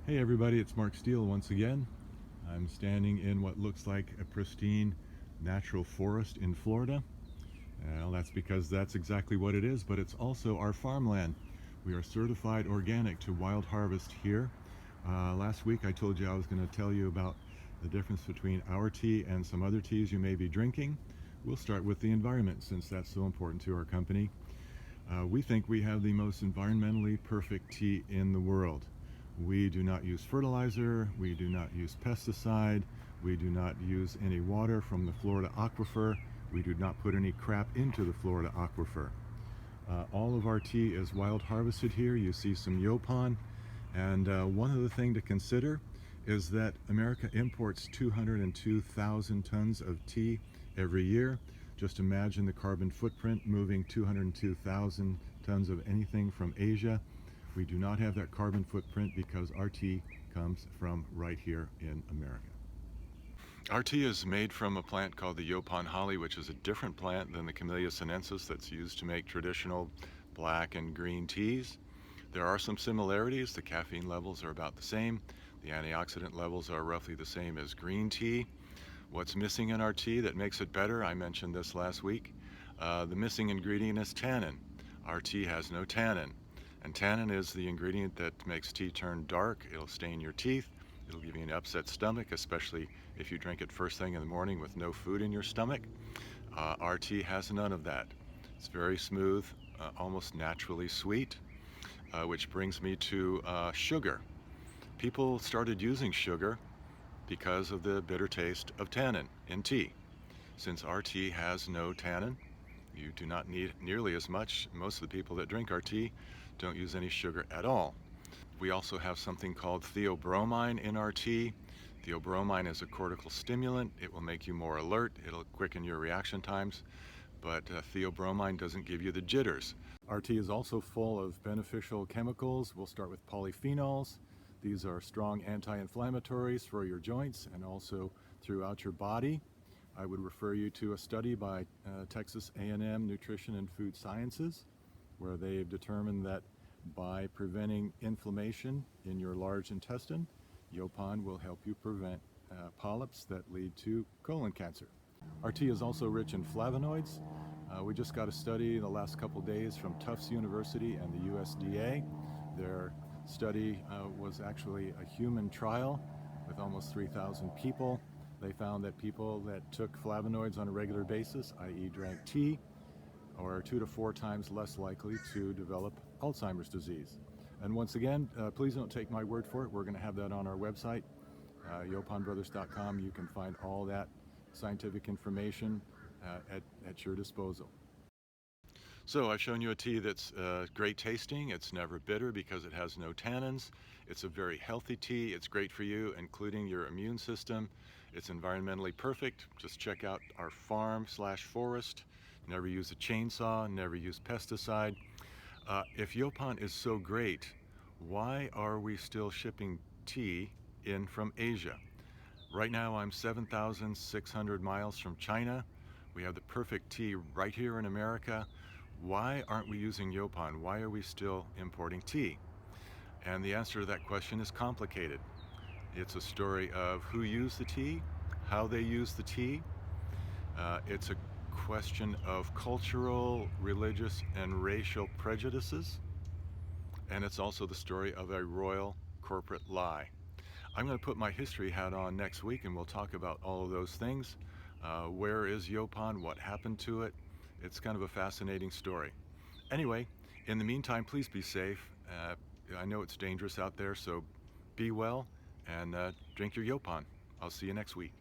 Hey everybody, it's Mark Steele once again. I'm standing in what looks like a pristine natural forest in Florida. Well, that's because that's exactly what it is, but it's also our farmland. We are certified organic to wild harvest here. Last week I told you I was going to tell you about the difference between our tea and some other teas you may be drinking. We'll start with the environment since that's so important to our company. We think we have the most environmentally perfect tea in the world. We do not use fertilizer, we do not use pesticide, we do not use any water from the Florida aquifer, we do not put any crap into the Florida aquifer. All of our tea is wild harvested here. You see some Yaupon, and one other thing to consider is that America imports 202,000 tons of tea every year. Just imagine the carbon footprint moving 202,000 tons of anything from Asia. We do not have that carbon footprint because our tea comes from right here in America. Our tea is made from a plant called the Yaupon holly, which is a different plant than the Camellia sinensis that's used to make traditional black and green teas. There are some similarities. The caffeine levels are about the same. The antioxidant levels are roughly the same as green tea. What's missing in our tea that makes it better? I mentioned this last week. The missing ingredient is tannin. Our tea has no tannin. And tannin is the ingredient that makes tea turn dark. It'll stain your teeth. It'll give you an upset stomach, especially if you drink it first thing in the morning with no food in your stomach. Our tea has none of that. It's very smooth, almost naturally sweet, which brings me to sugar. People started using sugar because of the bitter taste of tannin in tea. Since our tea has no tannin, you do not need nearly as much. Most of the people that drink our tea don't use any sugar at all. We also have something called theobromine in our tea. Theobromine is a cortical stimulant. It will make you more alert. It'll quicken your reaction times, but theobromine doesn't give you the jitters. Our tea is also full of beneficial chemicals. We'll start with polyphenols. These are strong anti-inflammatories for your joints and also throughout your body. I would refer you to a study by Texas A&M Nutrition and Food Sciences, where they've determined that by preventing inflammation in your large intestine, Yaupon will help you prevent polyps that lead to colon cancer. Our tea is also rich in flavonoids. We just got a study in the last couple days from Tufts University and the USDA. Their study was actually a human trial with almost 3,000 people. They found that people that took flavonoids on a regular basis, i.e. drank tea, are 2 to 4 times less likely to develop Alzheimer's disease. And once again, please don't take my word for it. We're going to have that on our website, yauponbrothers.com. You can find all that scientific information at your disposal. So I've shown you a tea that's great tasting. It's never bitter because it has no tannins. It's a very healthy tea. It's great for you, including your immune system. It's environmentally perfect. Just check out our farm/forest. Never use a chainsaw, never use pesticide. If Yaupon is so great, why are we still shipping tea in from Asia? Right now I'm 7,600 miles from China. We have the perfect tea right here in America. Why aren't we using Yaupon? Why are we still importing tea? And the answer to that question is complicated. It's a story of who used the tea, how they used the tea. It's a question of cultural, religious, and racial prejudices. And it's also the story of a royal corporate lie. I'm going to put my history hat on next week and we'll talk about all of those things. Where is Yaupon? What happened to it? It's kind of a fascinating story. Anyway, in the meantime, please be safe. I know it's dangerous out there, so be well and drink your Yaupon. I'll see you next week.